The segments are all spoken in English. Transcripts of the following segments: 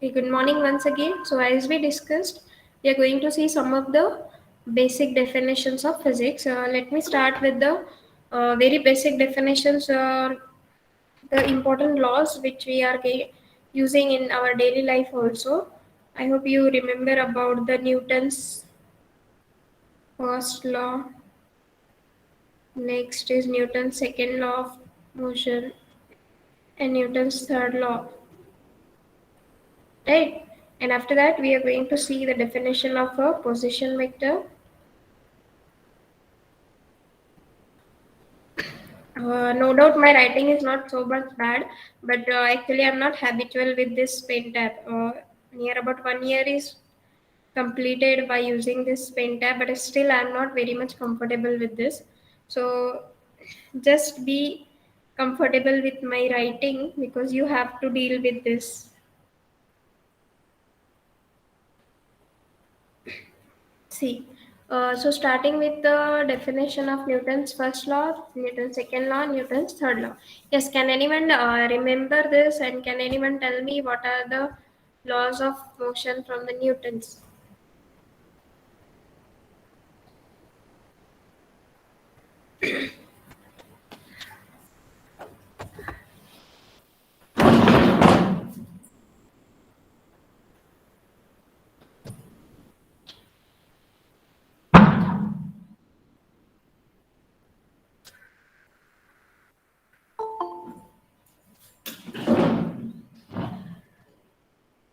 Okay, good morning once again. So, as we discussed, we are going to see some of the basic definitions of physics. Let me start with the very basic definitions or the important laws which we are using in our daily life also. I hope you remember about the Newton's first law. Next is Newton's second law of motion and Newton's third law. Right? And after that, we are going to see the definition of a position vector. No doubt my writing is not so much bad, but actually I'm not habitual with this pen tab. Near about 1 year is completed by using this pen tab, but still I'm not very much comfortable with this. So just be comfortable with my writing because you have to deal with this. See, so starting with the definition of Newton's first law, Newton's second law, Newton's third law. Yes, can anyone remember this and can anyone tell me what are the laws of motion from the Newtons?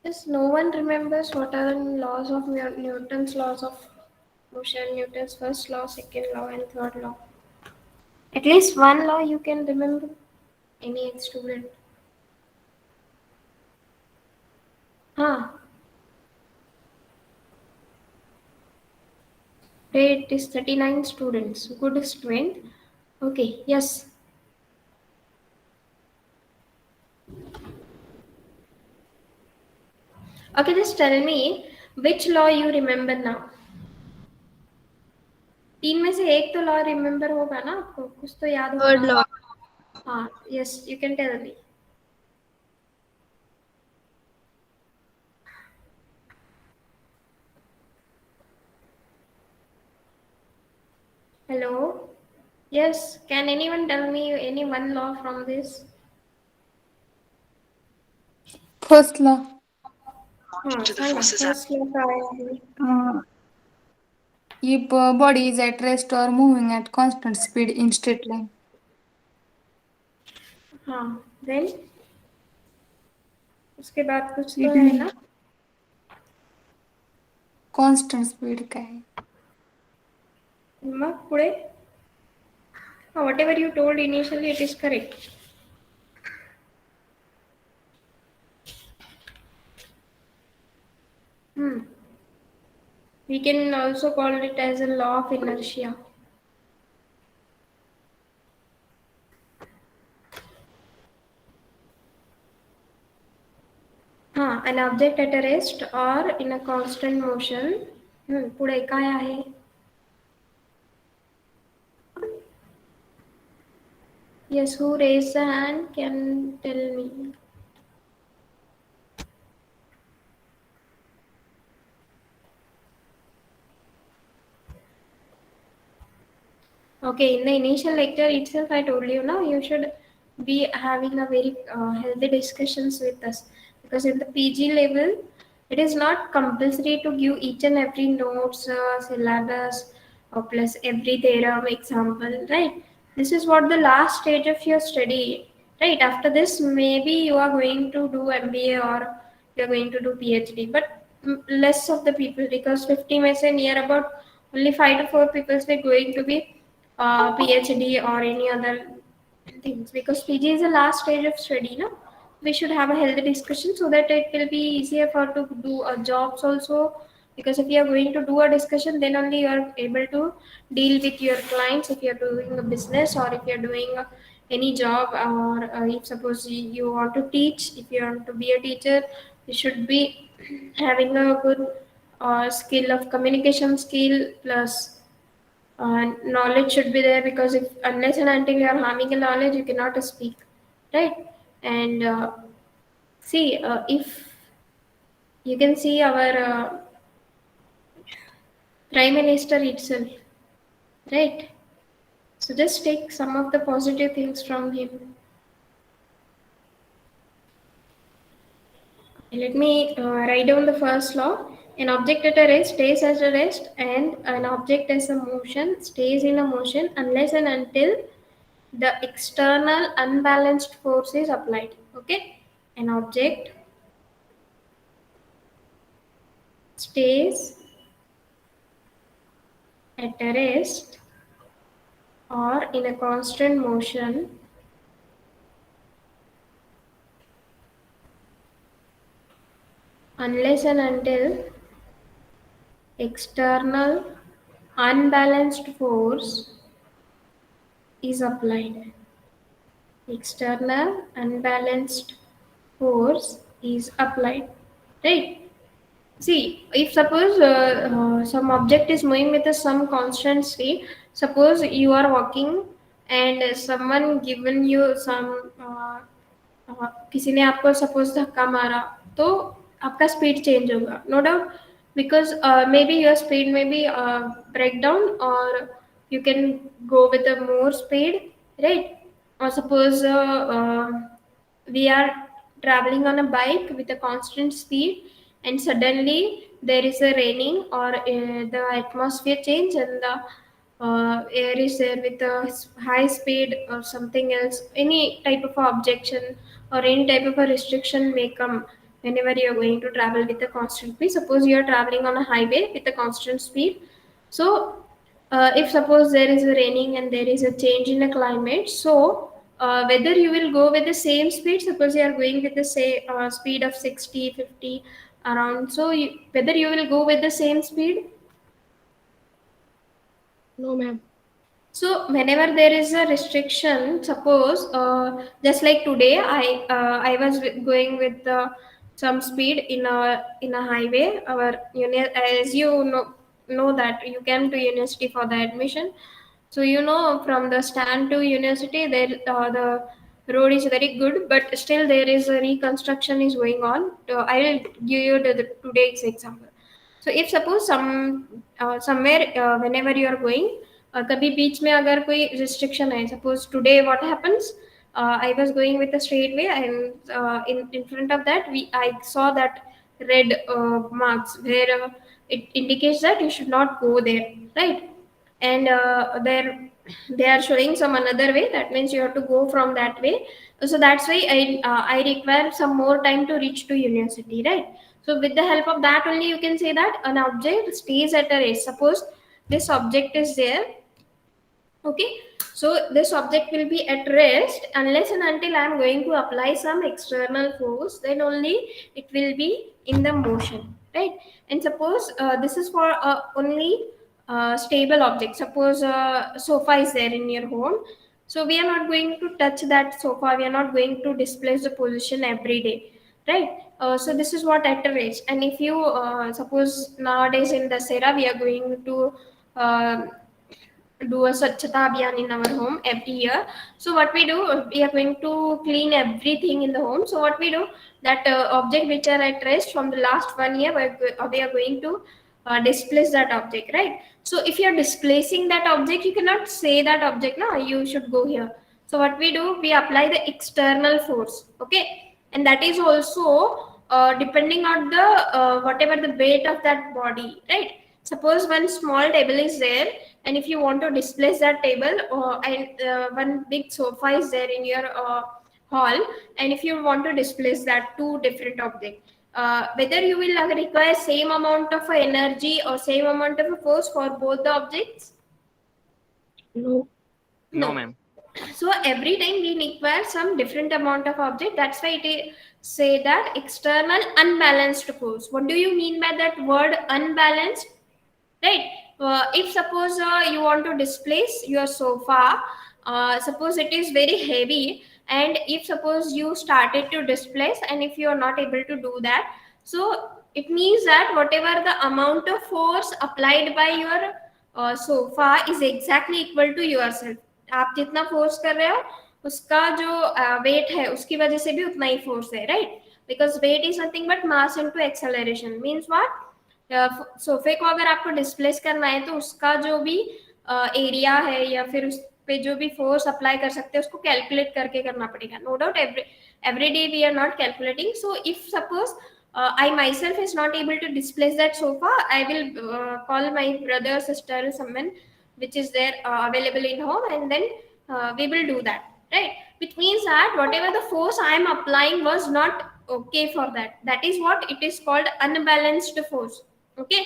Yes, no one remembers what are the laws of Newton's laws of motion, Newton's first law, second law, and third law. At least one law you can remember, any student. Huh. It is 39 students. Good student. Okay, yes. Okay, just tell me which law you remember now. तीन में से एक तो law remember होगा ना आपको कुछ तो याद होगा Third law. हाँ yes you can tell me hello yes can anyone tell me any one law from this First law. हाँ सांगा फर्स्ट लॉ काय आहे Uh, if body is at rest or moving at constant speed in straight line. हाँ then उसके बाद कुछ तो It है means ना constant speed का है. मग पुढे whatever you told initially it is correct we can also call it as a law of inertia an object at a rest or in a constant motion पुढे काय आहे yes who raised the hand can tell me okay in the initial lecture itself I told you now you should be having a very healthy discussions with us because in the PG level it is not compulsory to give each and every notes syllabus or plus every theorem example right this is what the last stage of your study right after this maybe you are going to do MBA or you are going to do PhD but less of the people because 50 may say near about only 5 to 4 people are going to be PhD or any other things because PG is the last stage of study no we should have a healthy discussion so that it will be easier for to do jobs also because if you are going to do a discussion then only you are able to deal with your clients if you are doing a business or if you are doing any job or if suppose you want to teach if you want to be a teacher you should be having a good skill of communication skill plus knowledge should be there because if unless and until you are having a knowledge you cannot speak right and see if You can see our Prime Minister itself, right? So just take some of the positive things from him. Let me write down the first law. An object at a rest stays at a rest, and an object as a motion stays in a motion unless and until the external unbalanced force is applied. Okay, an object stays at a rest or in a constant motion unless and until external unbalanced force is applied. External unbalanced force is applied, right? See, if suppose some object is moving with some constant speed, suppose you are walking and someone given you some किसी ने आपको suppose धक्का मारा तो आपका speed change होगा no doubt because maybe your speed में be break down और you can go with a more speed right or suppose we are traveling on a bike with a constant speed and suddenly there is a raining or the atmosphere change and the air is there with a high speed or something else, any type of objection or any type of a restriction may come whenever you are going to travel with a constant speed. Suppose you are traveling on a highway with a constant speed. So if suppose there is a raining and there is a change in the climate, so whether you will go with the same speed, suppose you are going with the say speed of 60, 50 around, so whether you will go with the same speed. No, ma'am. So whenever there is a restriction, suppose just like today, I was going with some speed in a highway. Our as you know that you came to university for the admission, so you know from the stand to university there the road is very good, but still there is a reconstruction is going on. I will give you the today's example. So if suppose somewhere whenever you are going कभी बीच में अगर कोई restriction है, suppose today what happens, I was going with a straight way and in front of that I saw that red marks where it indicates that you should not go there, right? And there they are showing some another way, that means you have to go from that way. So that's why I require some more time to reach to university, right? So with the help of that only you can say that an object stays at a rest. Suppose this object is there. Okay, so this object will be at rest unless and until I am going to apply some external force, then only it will be in the motion, right? And suppose this is for only stable object. Suppose sofa is there in your home, so we are not going to touch that sofa, we are not going to displace the position every day, right? So this is what at a rest. And if you suppose nowadays in the Sera we are going to uh, do a Swachhata Abhiyan in our home every year. So what we do, we are going to clean everything in the home. So what we do, that object which are at rest from the last 1 year, we are going to displace that object, right? So if you are displacing that object, you cannot say that object, no, you should go here. So what we do, we apply the external force, okay? And that is also depending on the whatever the weight of that body, right? Suppose one small table is there, and if you want to displace that table and one big sofa is there in your hall, and if you want to displace that two different objects, whether you will require same amount of energy or same amount of force for both the objects? No. No, No. ma'am. So every time we require some different amount of object. That's why say that external unbalanced force. What do you mean by that word unbalanced? Right? If suppose you want to displace your sofa, suppose it is very heavy, and if suppose you started to displace and if you are not able to do that, so it means that whatever the amount of force applied by your sofa is exactly equal to yourself. आप जितना force कर रहे हो उसका जो wait है उसकी वजह से भी उतना ही फोर्स है, right? because weight is nothing but mass into acceleration. Means what? सोफे को अगर आपको डिस्प्लेस करना है तो उसका जो भी एरिया है या फिर उस पे जो भी फोर्स अप्लाई कर सकते हैं उसको कैलकुलेट करके करना पड़ेगा. No doubt every day we are not calculating. So if suppose I myself is not able to displace that sofa, I will call my brother, sister, someone which is there available in home, and then we will do that, right? Which means that whatever the force I am applying was not okay for that. That is what it is called unbalanced force. Okay.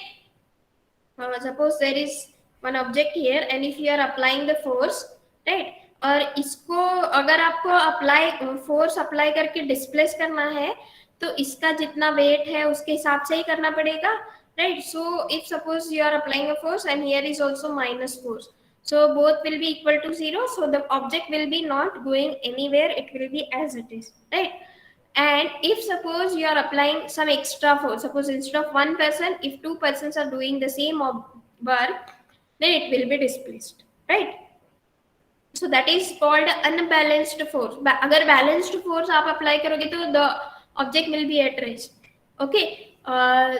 Suppose there is one object here, and if you are applying the force, right, और इसको अगर आपको apply force apply करके displace करना है तो इसका जितना वेट है उसके हिसाब से ही करना पड़ेगा, right? So if suppose you are applying a force and here is also minus force, so both will be equal to 0, so the object will be not going anywhere, it will be as it is, right? And if suppose you are applying some extra force, suppose instead of one person, if two persons are doing the same work, then it will be displaced, right? So that is called unbalanced force. अगर balanced force आप apply करोगे तो the object will be at rest. Okay.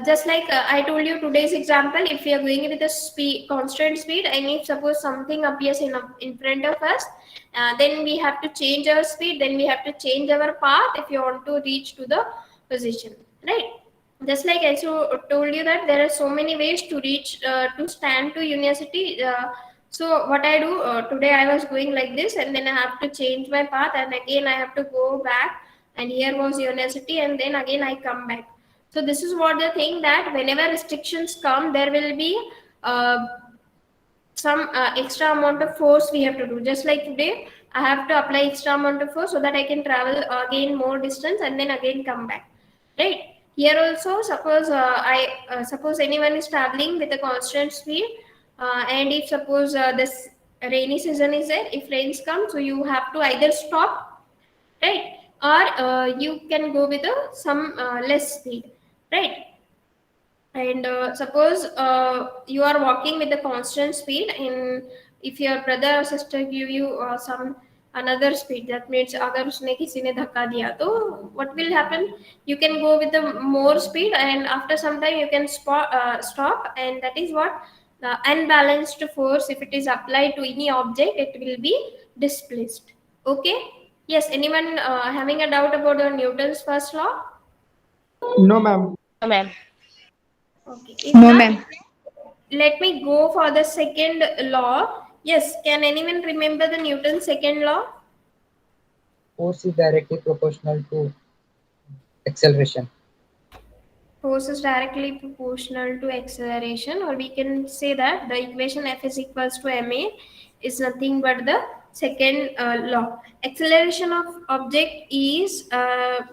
Just like I told you today's example, if we are going with a speed, constant speed, and if suppose something appears in front of us, then we have to change our speed, then we have to change our path if you want to reach to the position, right? Just like I told you that there are so many ways to reach to stand to university. So what I do today, I was going like this, and then I have to change my path, and again I have to go back, and here was university, and then again I come back. So this is what the thing, that whenever restrictions come, there will be some extra amount of force we have to do. Just like today, I have to apply extra amount of force so that I can travel again more distance and then again come back, right? Here also, suppose suppose anyone is traveling with a constant speed, and if suppose this rainy season is there, if rains come, so you have to either stop, right, or you can go with some less speed, right? And suppose you are walking with a constant speed, and if your brother or sister give you some another speed, that means अगर उसने किसी ने धक्का दिया तो what will happen, you can go with the more speed, and after some time you can stop, and that is what the unbalanced force, if it is applied to any object, it will be displaced. Okay. Yes, anyone having a doubt about the Newton's first law? No, ma'am. No, ma'am. Okay. If No, not, ma'am. let me go for the second law. Yes, can anyone remember the Newton's second law? Force is directly proportional to acceleration. Force is directly proportional to acceleration, or we can say that the equation F is equals to ma is nothing but the second law. Acceleration of object is a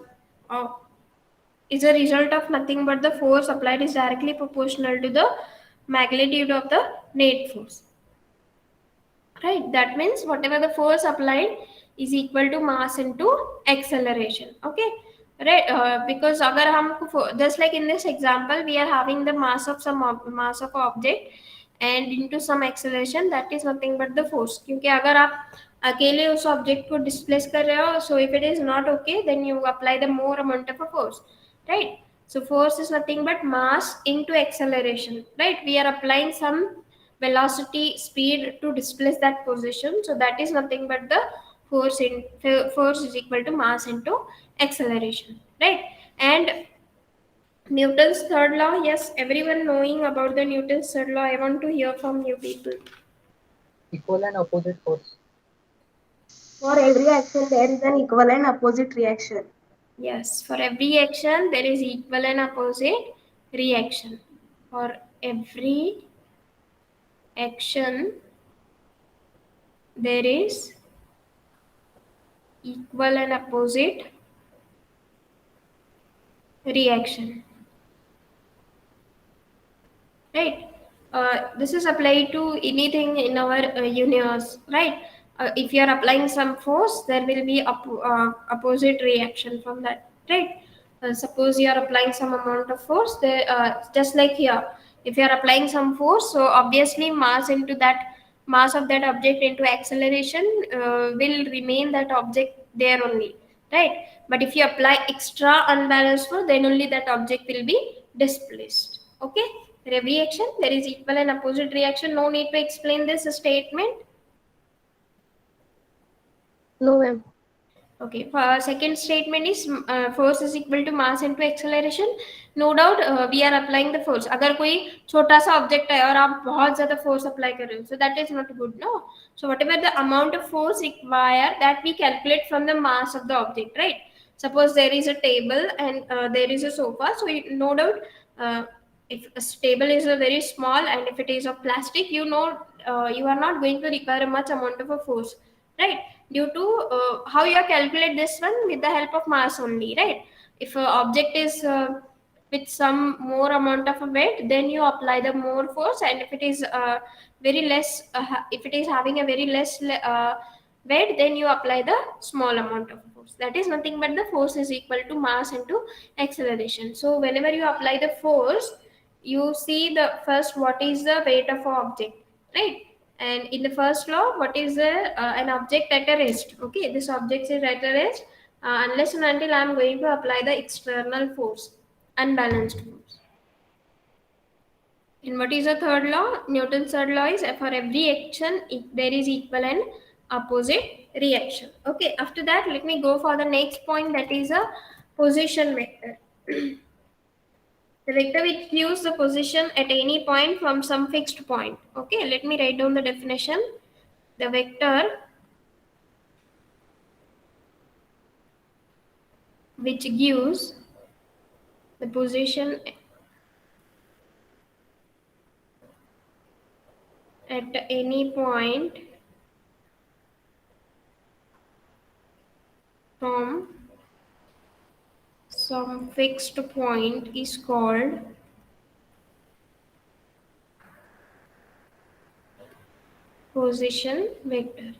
result of nothing but the force applied is directly proportional to the magnitude of the net force. Right, that means whatever the force applied is equal to mass into acceleration. Okay, right? Because अगर हम just like in this example, we are having the mass of mass of object and into some acceleration, that is nothing but the force. क्योंकि अगर आप अकेले उस object को displace कर रहे हो, so if it is not okay, then you apply the more amount of a force, right? So force is nothing but mass into acceleration, right? We are applying some velocity speed to displace that position, so that is nothing but the force is equal to mass into acceleration, right? And Newton's third law, yes, everyone knowing about the Newton's third law, I want to hear from you people. Equal and opposite force. For every action, there is an equal and opposite reaction. Yes, for every action there is equal and opposite reaction. For every action there is equal and opposite reaction, right? This is applied to anything in our universe, right? If you are applying some force, there will be opposite reaction from that, right? Suppose you are applying some amount of force there, just like here, if you are applying some force, so obviously mass into that mass of that object into acceleration will remain that object there only, right? But if you apply extra unbalanced force, then only that object will be displaced. Okay, for every action there is equal and opposite reaction. No need to explain this statement. No, ma'am. Okay, for second statement is force is equal to mass into acceleration. No doubt we are applying the force. अगर कोई छोटा सा object है और आप बहुत ज़्यादा force apply कर रहे हो, so that is not good, no. So whatever the amount of force required, that we calculate from the mass of the object, right? Suppose there is a table and there is a sofa, so no doubt if a table is a very small and if it is of plastic, you know you are not going to require a much amount of a force, right? Due to how you calculate this one with the help of mass only, right? If a object is with some more amount of a weight, then you apply the more force, and if it is very less if it is having a very less weight, then you apply the small amount of force. That is nothing but the force is equal to mass into acceleration. So whenever you apply the force, you see the first what is the weight of a object, right? And in the first law, what is an object at a rest? Okay, this object is at a rest unless and until I am going to apply the external force, unbalanced force. And what is the third law? Newton's third law is for every action, if there is equal and opposite reaction. Okay, after that, let me go for the next point, that is a position vector. The vector which gives the position at any point from some fixed point. Okay, let me write down the definition. The vector which gives the position at any point from some fixed point is called position vector.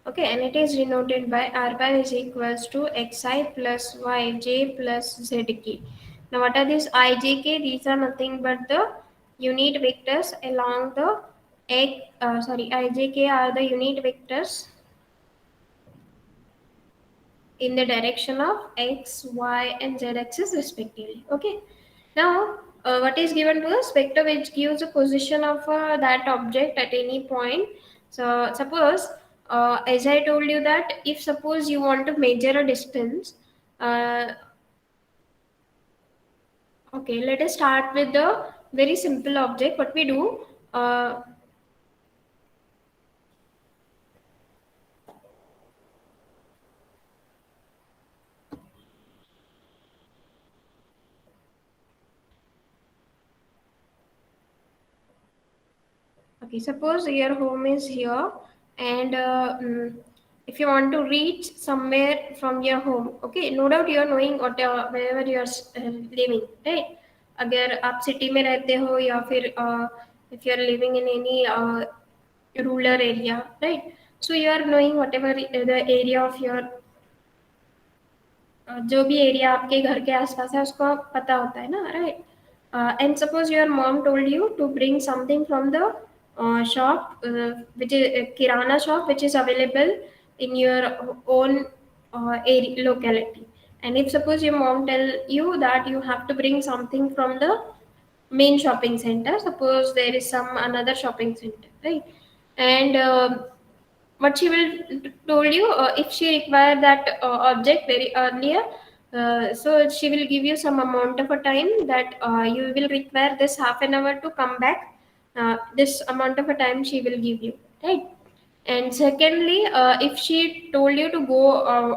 Okay, and it is denoted by r bar is equals to xi plus yj plus zk. Now, what are these ijk? These are nothing but the unit vectors along the ijk are the unit vectors in the direction of x, y, and z axis respectively. Okay. Now, what is given to us? Vector which gives the position of that object at any point. So, suppose, as I told you that if suppose you want to measure a distance, uh, okay, let us start with the very simple object. What we do, okay, suppose your home is here, and if you want to reach somewhere from your home, okay, no doubt you are knowing what wherever you are living, right? अगर आप city में रहते हो या फिर if you are living in any rural area, right? So you are knowing whatever the area of your जो भी area आपके घर के आसपास है उसको पता होता है ना, right? And suppose your mom told you to bring something from the shop which is kirana shop which is available in your own area locality, and if suppose your mom tell you that you have to bring something from the main shopping center, suppose there is some another shopping center, right? And what she will told you, if she require that object very earlier, so she will give you some amount of a time that you will require this half an hour to come back, this amount of a time she will give you, right? And secondly, if she told you to go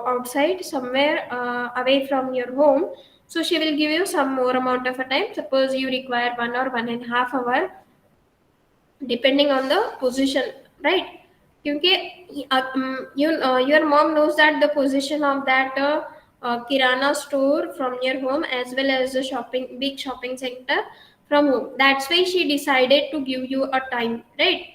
outside somewhere away from your home, so she will give you some more amount of a time. Suppose you require 1 or 1.5 hour, depending on the position, right? क्योंकि your mom knows that the position of that kirana store from your home as well as the big shopping center from home. That's why she decided to give you a time, right?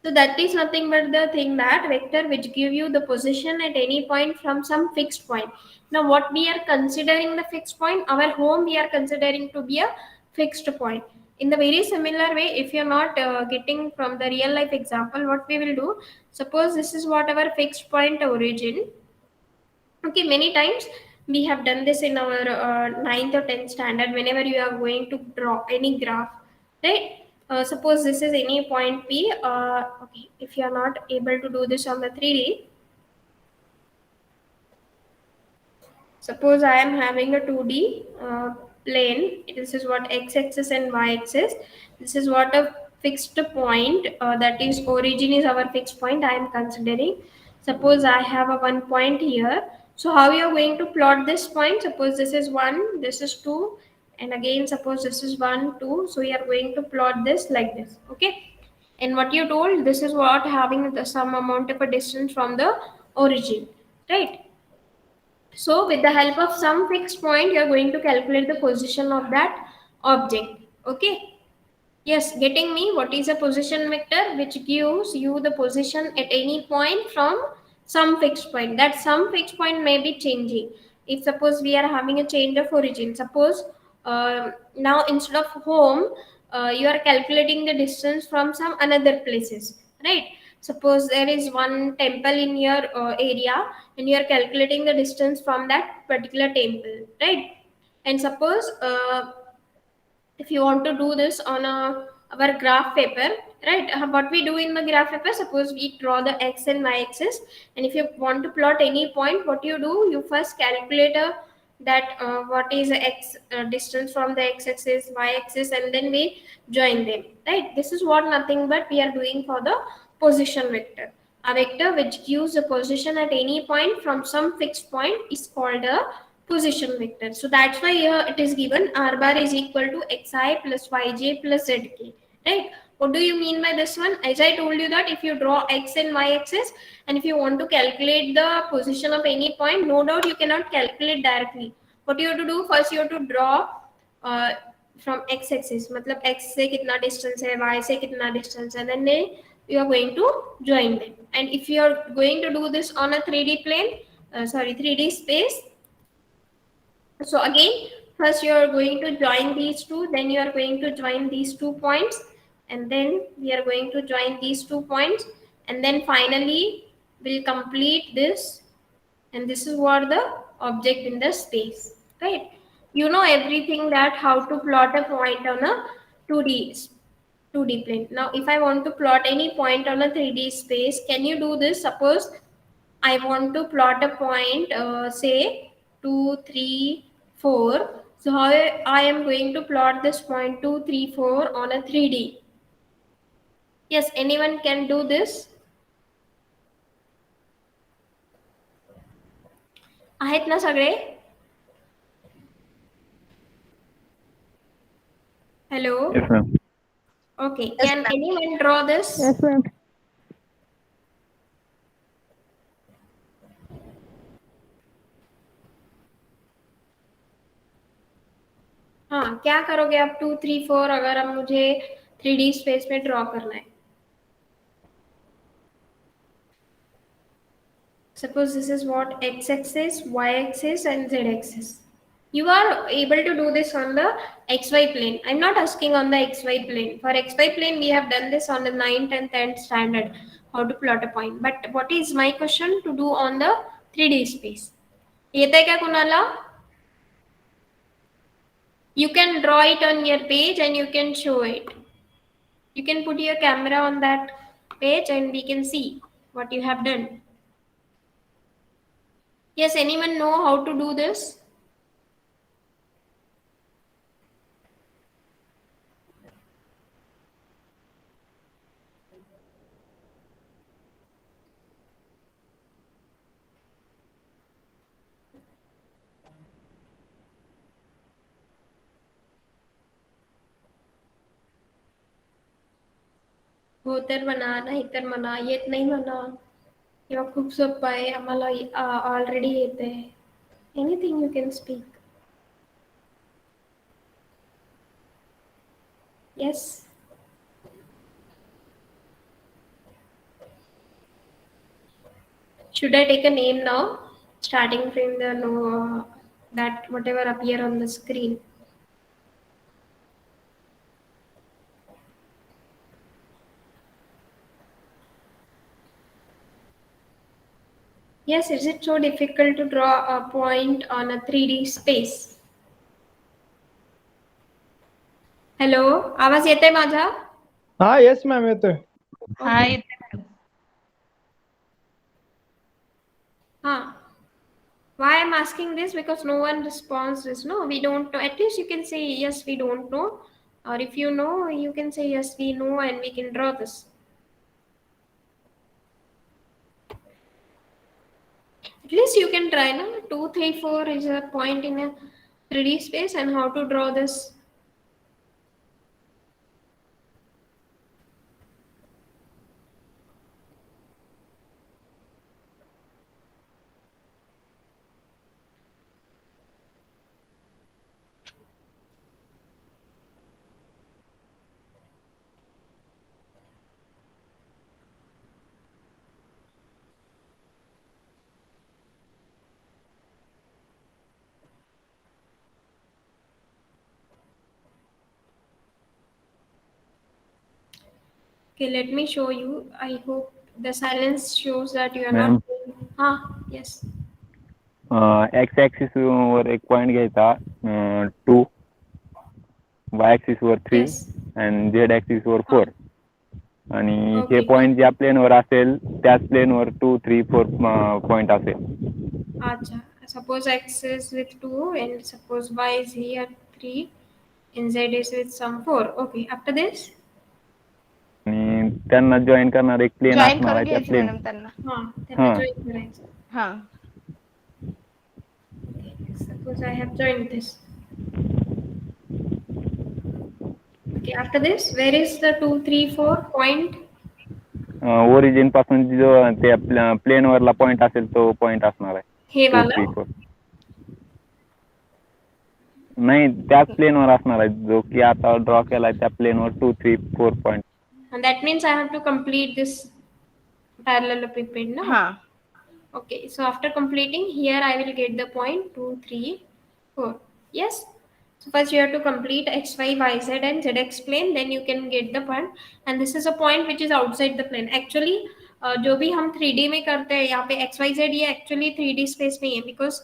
So that is nothing but the thing, that vector which give you the position at any point from some fixed point. Now what we are considering the fixed point, our home we are considering to be a fixed point. In the very similar way, if you're not getting from the real life example, what we will do, suppose this is what our fixed point origin. Okay, many times we have done this in our ninth or 10th standard. Whenever you are going to draw any graph, right? Suppose this is any point P. Okay, if you are not able to do this on the 3D, suppose I am having a 2D plane. This is what x-axis and y-axis. This is what a fixed point, that is origin is our fixed point I am considering. Suppose I have a one point here. So how you are going to plot this point? Suppose this is 1, this is 2, and again suppose this is 1, 2. So you are going to plot this like this. Okay. And what you told, this is what having the some amount of a distance from the origin, right? So with the help of some fixed point, you are going to calculate the position of that object. Okay. Yes, getting me? What is a position vector? Which gives you the position at any point from some fixed point. That some fixed point may be changing. If suppose we are having a change of origin, suppose now instead of home, you are calculating the distance from some another places, right? Suppose there is one temple in your area, and you are calculating the distance from that particular temple, right? And suppose if you want to do this on our graph paper, right? What we do in the graph paper, suppose we draw the x and y axis, and if you want to plot any point, what you do, you first calculate that what is the x distance from the x axis, y axis, and then we join them, right? This is what nothing but we are doing for the position vector. A vector which gives a position at any point from some fixed point is called a position vector. So that's why here it is given r bar is equal to xi plus yj plus zk, right? What do you mean by this one? As I told you that if you draw x and y axis, and if you want to calculate the position of any point, no doubt you cannot calculate directly. What you have to do, first you have to draw uh, from x axis, मतलब x से कितना distance है, y से कितना distance है, then you are going to join them. And if you are going to do this on a 3D plane, 3D space, so again, first you are going to join these two, then you are going to join these 2 points, and then we are going to join these 2 points, and then finally we'll complete this, and this is what the object in the space, right? You know everything that how to plot a point on a 2D 2D plane. Now, if I want to plot any point on a 3D space, can you do this? Suppose I want to plot a point, say 2, 3, 4. So how I am going to plot this point 2, 3, 4 on a 3D? Yes, anyone can do this? आहेत ना सगळे? Hello? Yes, ma'am. Okay, can anyone draw this? Yes, ma'am. हाँ, क्या करोगे आप 2, 3, 4 अगर अब मुझे 3D स्पेस में ड्रॉ करना है? Suppose this is what x-axis, y-axis, and z-axis. You are able to do this on the xy plane. I'm not asking on the xy plane. For xy plane, we have done this on the 9th and 10th standard, how to plot a point. But what is my question to do on the 3D space? येतंय का कुणाला? You can draw it on your page and you can show it. You can put your camera on that page and we can see what you have done. Yes, anyone know how to do this? हो तर म्हणा, नाही तर म्हणा, येत नाही म्हणा, किंवा खूप सोपं आहे, आम्हाला ऑलरेडी येते. Anything you can speak. Yes. Should I take a name now? Starting from the no, that whatever appear on the screen. Yes, is it so difficult to draw a point on a 3D space? Hello, आवाज येतोय माझा? हा yes ma'am येतोय. हा Okay. येते. Huh. Why I'm asking this? Because no one responds this. No, we don't know. At least you can say yes, we don't know. Or if you know, you can say yes, we know, and we can draw this. At least you can try, no? 2, 3, 4 is a point in a 3D space, and how to draw this. Okay, let me show you. I hope the silence shows that you are Ma'am. not. Ah, yes. X axis वर एक point घ्यायचा 2, Y axis वर 3 Yes. And Z axis वर 4 आणि हे Okay. Point ज्या प्लेनवर असेल त्याच प्लेनवर 2, 3, 4 पॉईंट असेल. Acha. Suppose x is with 2 and suppose y is here 3 and z is with some 4. Okay, after this? आणि त्यांना जॉईन करणार एक प्लेन जॉईन असणार करून आहे त्या घ्यायची प्लेन. मॅडम त्यांना. Then Huh. join करायचं. हा. Suppose I have joined this. Okay, after this, where is the 2, 3, 4 point? Origin पासून जो त्या प्लेन वरला पॉईंट असेल तो पॉईंट असणार आहे हे 2, वाला? 3, 4. नाही त्याच प्लेनवर असणार आहे जो की आता ड्रॉ केलाय त्या प्लेनवर 2, 3, 4 point. And that means I have to complete this parallelepiped, no? हा. Okay, so after completing here, I will get the point 2, 3, 4. Yes. So first you have to complete x, y, y, z and zx plane. Then you can get the point. And this is a point which is outside the plane. Actually, जो भी हम 3D में करते हैं यहाँ पे x, y, z ये actually 3D space नहीं है because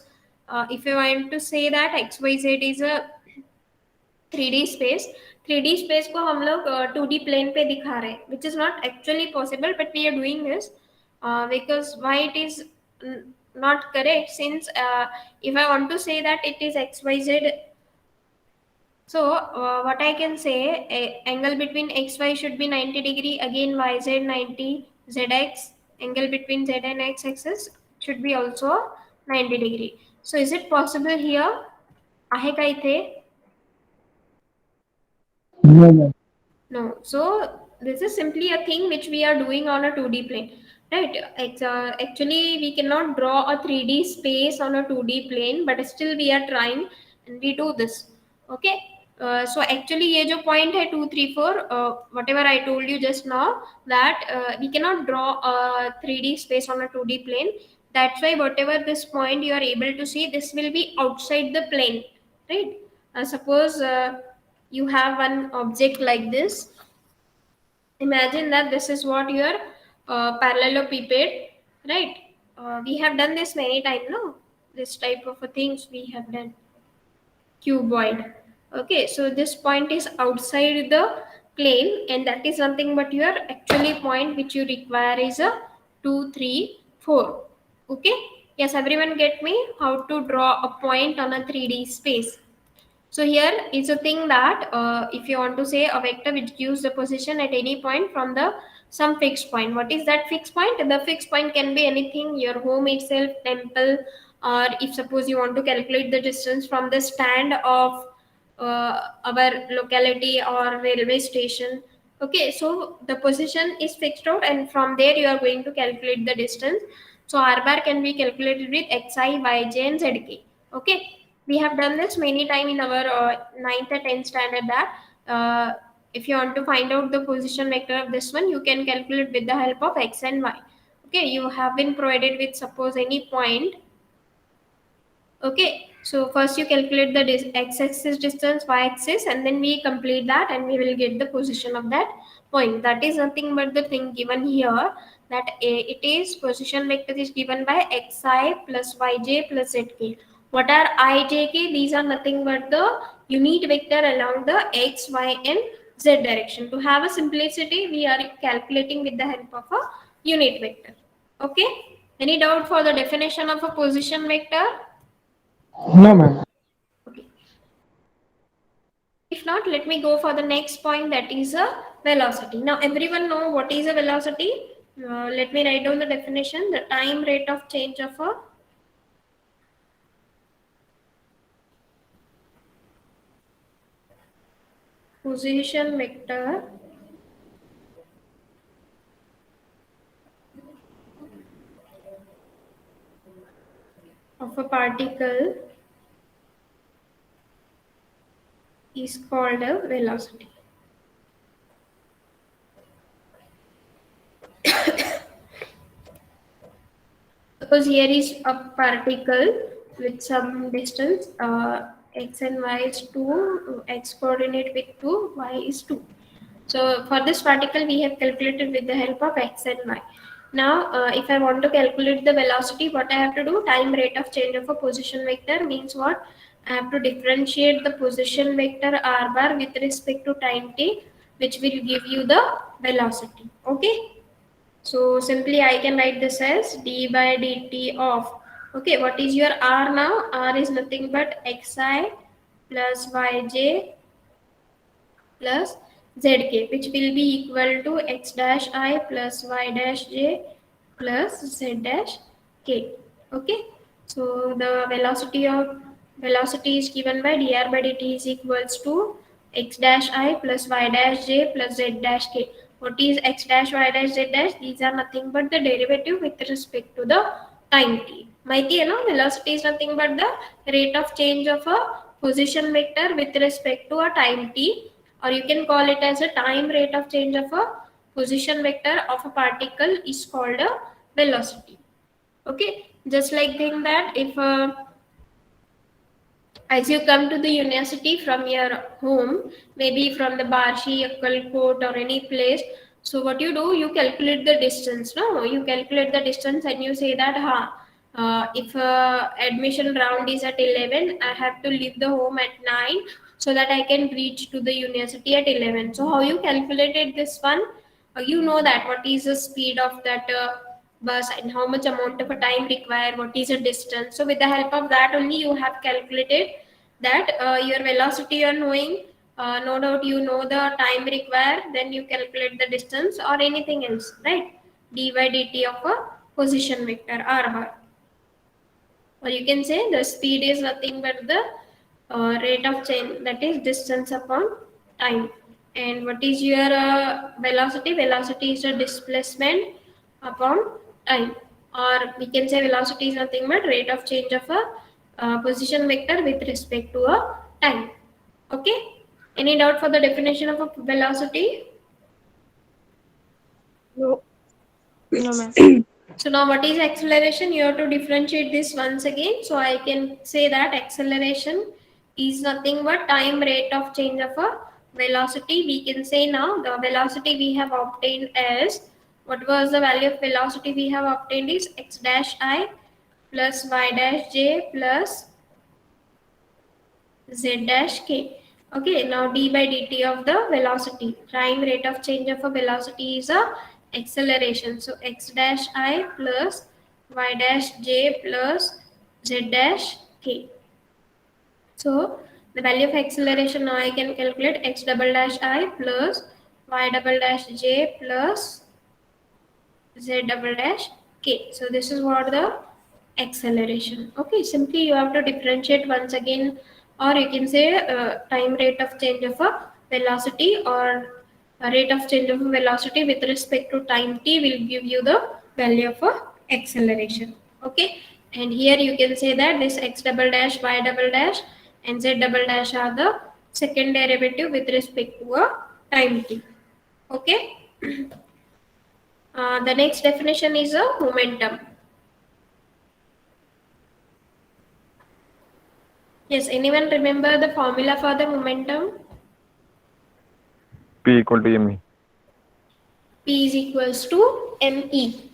if you want to say that x, y, z is a 3D space, 3D space को हम लोग 2D plane पे दिखा रहे हैं, which is not actually possible, but we are doing this because why it is not correct, since if I want to say that it is xyz, so what I can say, angle between xy should be 90 degree, again yz 90, zx angle between z and x axis should be also 90 degree. So is it possible here? आहे का इथे? No. So this is simply a thing which we are doing on a 2D plane, right? Actually, we cannot draw a 3D space on a 2D plane, but still we are trying and we do this. Okay. So actually, ये जो point है 2, 3, 4, whatever I told you just now, that we cannot draw a 3D space on a 2D plane. That's why whatever this point you are able to see, this will be outside the plane, right? Suppose you have one object like this. Imagine that this is what your parallelepiped, right? We have done this many times, no? This type of things we have done. Cuboid. Okay, so this point is outside the plane, and that is something but your actually point which you require is a 2, 3, 4. Okay, yes, everyone get me how to draw a point on a 3D space. So here is a thing that if you want to say a vector which gives the position at any point from the some fixed point. What is that fixed point? The fixed point can be anything, your home itself, temple, or if suppose you want to calculate the distance from the stand of our locality or railway station. Okay, so the position is fixed out and from there you are going to calculate the distance. So r bar can be calculated with xi, yj and zk. Okay, we have done this many time in our 9th or 10th standard that if you want to find out the position vector of this one, you can calculate with the help of x and y. Okay, you have been provided with suppose any point. Okay, so first you calculate the x-axis distance, y-axis, and then we complete that and we will get the position of that point. That is nothing but the thing given here, that it is position vector is given by xi plus yj plus zk. What are ijk? These are nothing but the unit vector along the x, y and z direction. To have a simplicity, we are calculating with the help of a unit vector. Okay. Any doubt for the definition of a position vector? No, ma'am. Okay. If not, let me go for the next point, that is a velocity. Now everyone know what is a velocity. Let me write down the definition. The time rate of change of a position vector of a particle is called a velocity. Suppose here is a particle with some distance, x and y is 2, x coordinate with 2, y is 2. So for this particle we have calculated with the help of x and y. Now if I want to calculate the velocity, what I have to do? Time rate of change of a position vector means what? I have to differentiate the position vector r bar with respect to time t, which will give you the velocity. Okay. So simply I can write this as d by dt of, okay, what is your r now? R is nothing but xi plus yj plus zk, which will be equal to x dash I plus y dash j plus z dash k. Okay, so the velocity is given by dr by dt is equals to x dash I plus y dash j plus z dash k. What is x dash, y dash, z dash? These are nothing but the derivative with respect to the time t. माहिती है ना, velocity is nothing but the rate of change of a position vector with respect to a time t, or you can call it as a time rate of change of a position vector of a particle is called a velocity. Okay, just like think that if as you come to the university from your home, maybe from the Barshi, Akkalkot or any place, so what you do, you calculate the distance. No, you calculate the distance and you say that, if admission round is at 11, I have to leave the home at 9 so that I can reach to the university at 11. So how you calculated this one? You know that what is the speed of that bus and how much amount of a time required, what is the distance. So with the help of that only you have calculated that your velocity you are knowing. No doubt you know the time required, then you calculate the distance or anything else, right? D by dt of a position vector r bar. Or you can say the speed is nothing but the rate of change, that is distance upon time. And what is your velocity? Velocity is a displacement upon time, or we can say velocity is nothing but rate of change of a position vector with respect to a time. Okay, any doubt for the definition of a velocity? No. No, ma'am. So now what is acceleration? You have to differentiate this once again. So I can say that acceleration is nothing but time rate of change of a velocity. We can say now the velocity we have obtained as, what was the value of velocity we have obtained is x dash I plus y dash j plus z dash k. Okay, now d by dt of the velocity, time rate of change of a velocity is a acceleration. So x dash I plus y dash j plus z dash k. So the value of acceleration now I can calculate x double dash I plus y double dash j plus z double dash k. So this is what the acceleration. Okay, simply you have to differentiate once again, or you can say time rate of change of a velocity, or a rate of change of a velocity with respect to time t will give you the value of a acceleration. Okay, and here you can say that this x double dash, y double dash and z double dash are the second derivative with respect to a time t. Okay. The next definition is a momentum. Yes, anyone remember the formula for the momentum? P equal to ME. P is equals to ME.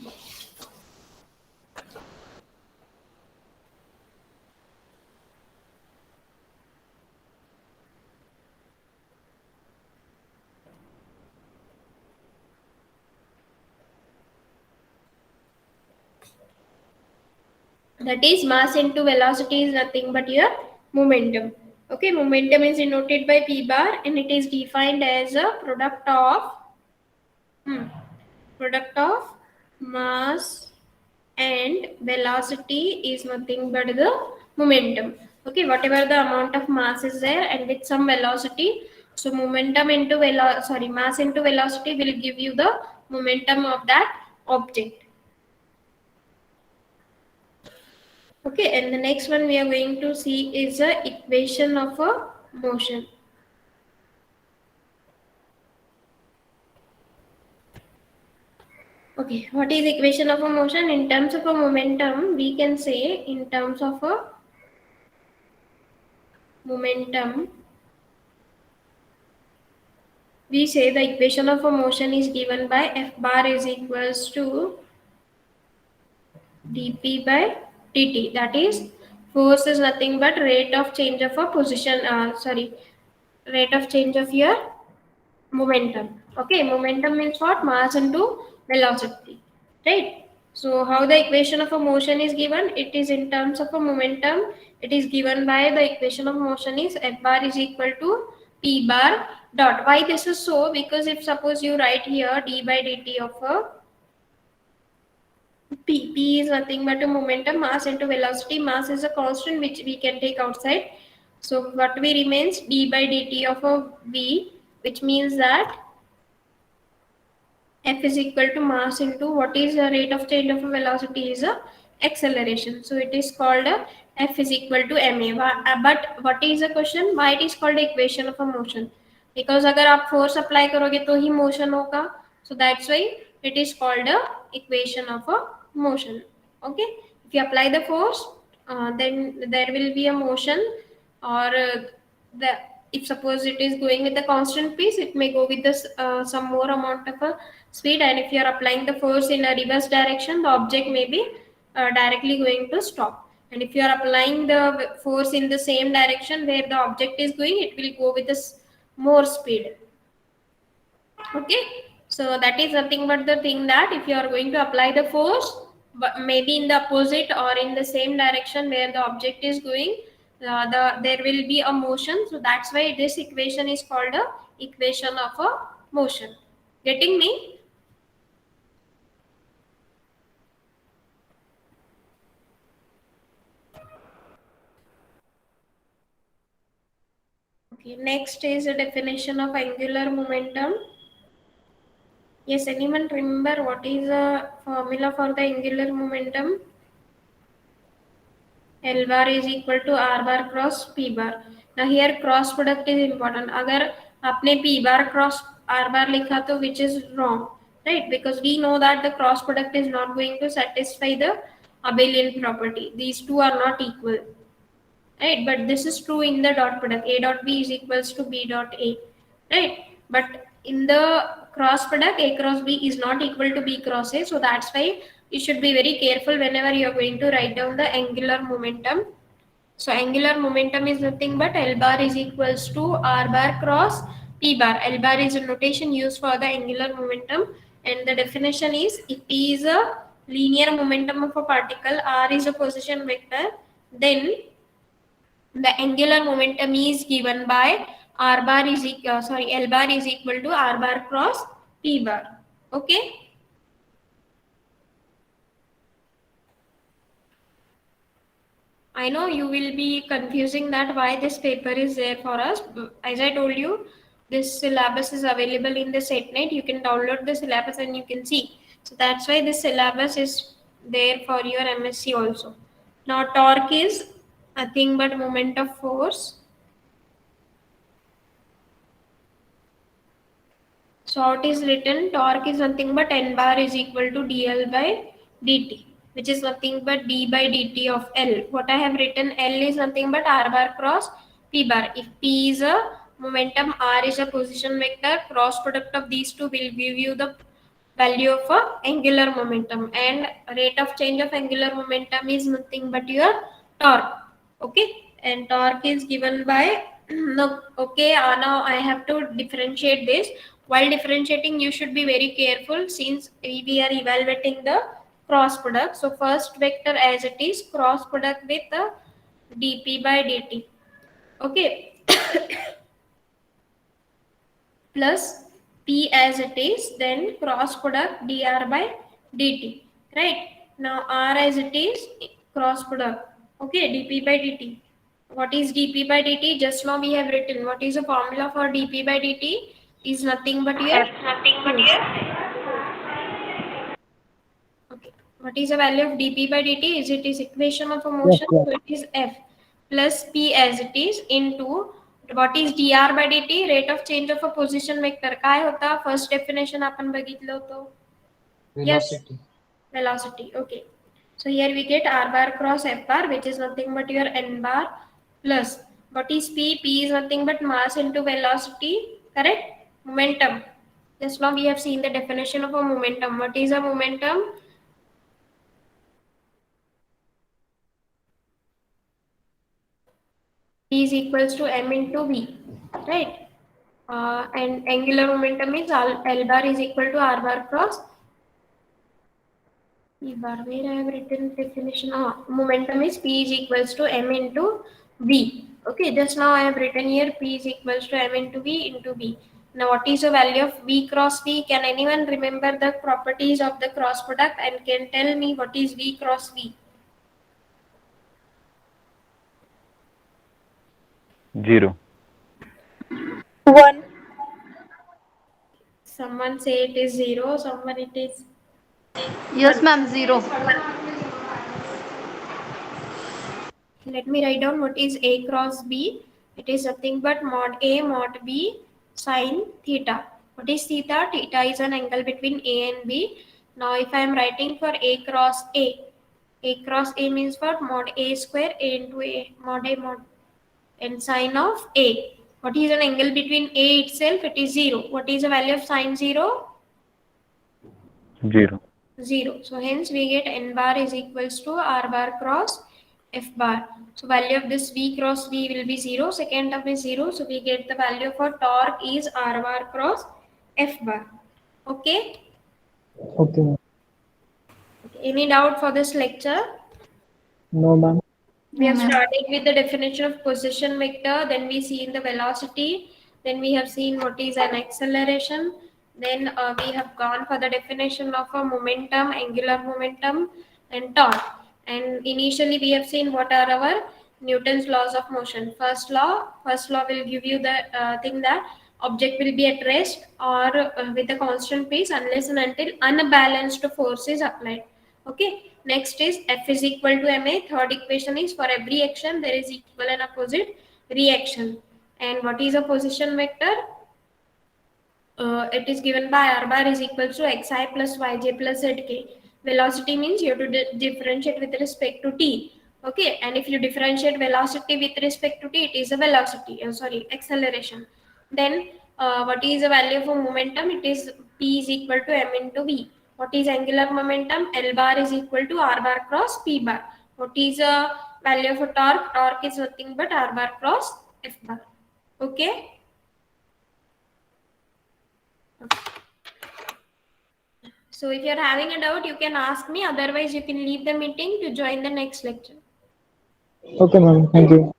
That is, mass into velocity is nothing but your momentum. Okay, momentum is denoted by P bar and it is defined as a product of mass and velocity is nothing but the momentum. Okay, whatever the amount of mass is there and with some velocity, so momentum into mass into velocity will give you the momentum of that object. Okay, and the next one we are going to see is the equation of a motion. Okay, what is equation of a motion? In terms of a momentum, we can say in terms of a momentum, we say the equation of a motion is given by F bar is equals to dp by dt. That is, force is nothing but rate of change of a position, rate of change of your momentum. Okay, momentum means what? Mass into velocity, right? So how the equation of a motion is given? It is in terms of a momentum. It is given by the equation of motion is F bar is equal to P bar dot. Why this is so? Because if suppose you write here d by dt of a P is nothing but a momentum, mass into velocity. Mass is a constant which we can take outside. So what we remains d by dt of a v, which means that F is equal to mass into what is the rate of change of a velocity is a acceleration. So it is called a F is equal to ma. But what is the question? Why it is called the equation of a motion? Because अगर आप force apply करोगे तो ही motion होगा. So that's why it is called a equation of a motion. Okay. If you apply the force, then there will be a motion, or the if suppose it is going with a constant pace, it may go with this some more amount of a speed, and if you are applying the force in a reverse direction, the object may be directly going to stop, and if you are applying the force in the same direction where the object is going, it will go with this more speed. Okay, so that is nothing but the thing that if you are going to apply the force, but maybe in the opposite or in the same direction where the object is going, there will be a motion. So that's why this equation is called a equation of a motion. Getting me? Okay, next is a definition of angular momentum. Yes, anyone remember what is the formula for the angular momentum? L bar is equal to R bar cross P bar. Now here cross product is important. अगर आपने P bar cross R bar लिखा तो which is wrong, right? Because we know that the cross product is not going to satisfy the abelian property. These two are not equal, right? But this is true in the dot product. A dot B is equals to B dot A, right? But in the cross product, A cross B is not equal to B cross A. So that's why you should be very careful whenever you are going to write down the angular momentum. So angular momentum is nothing but L bar is equals to R bar cross P bar. L bar is a notation used for the angular momentum, and the definition is if P is a linear momentum of a particle, R is a position vector, then the angular momentum is given by L bar is equal to R bar cross P bar. Okay. I know you will be confusing that why this paper is there for us. As I told you, this syllabus is available in the SETNet. You can download the syllabus and you can see. So that's why this syllabus is there for your MSc also. Now torque is nothing but moment of force. So how it is written? Torque is nothing but N bar is equal to dl by dt, which is nothing but d by dt of L. What I have written, L is nothing but R bar cross P bar. If P is a momentum, R is a position vector, cross product of these two will give you the value of angular momentum, and rate of change of angular momentum is nothing but your torque. Okay, and torque is given by no. Okay, now I have to differentiate this. While differentiating, you should be very careful since we are evaluating the cross product. So first vector as it is, cross product with the dp by dt. Okay, plus p as it is, then cross product dr by dt. Right, now r as it is, cross product. Okay, dp by dt. What is dp by dt? Just now we have written. What is the formula for dp by dt? Is nothing but your force. Okay, what is the value of dp by dt? Is it is equation of a motion? Yes, So it is f plus p as it is into what is dr by dt? Rate of change of a position vector. काय होता? First definition आपण बघितलं होतं. Yes, Velocity. velocity. Okay, so here we get r bar cross f bar, which is nothing but your n bar, plus what is p? P is nothing but mass into velocity. Correct? Momentum. Just now we have seen the definition of a momentum. What is a momentum? P is equals to m into v, right? And angular momentum is L bar is equal to r bar cross P bar. Where I have written definition. Momentum is P is equals to m into v. Okay, just now I have written here P is equals to m into v into v. Now what is the value of v cross v? Can anyone remember the properties of the cross product and can tell me what is v cross v? 0. 1. Someone say it is 0, someone it is. Yes, ma'am, 0. Let me write down what is A cross B. It is nothing but mod A mod B sine theta. What is theta? Theta is an angle between A and B. Now if I am writing for A cross A means what? Mod A square A into A mod and sine of A. What is an angle between A itself? It is 0. What is the value of sine 0? 0. 0. So hence we get n bar is equals to r bar cross f bar. So value of this v cross v will be 0. Second term is 0. So we get the value for torque is r bar cross f bar. Okay. Okay, ma'am. Any doubt for this lecture? No, ma'am. We have started with the definition of position vector, then we see in the velocity, then we have seen what is an acceleration, then we have gone for the definition of a momentum, angular momentum and torque. And initially we have seen what are our Newton's laws of motion. First law will give you the thing that object will be at rest or with a constant pace unless and until unbalanced force is applied. Okay, next is F is equal to ma. Third equation is for every action there is equal and opposite reaction. And what is a position vector? It is given by r bar is equal to xi plus yj plus zk. Velocity means you have to differentiate with respect to t. Okay, and if you differentiate velocity with respect to t, it is a velocity. Acceleration. Then what is the value of a momentum? It is p is equal to m into v. What is angular momentum? L bar is equal to r bar cross p bar. What is the value of a torque? Torque is nothing but r bar cross f bar. Okay. So if you are having a doubt, you can ask me. Otherwise, you can leave the meeting to join the next lecture. Okay, ma'am. Thank you.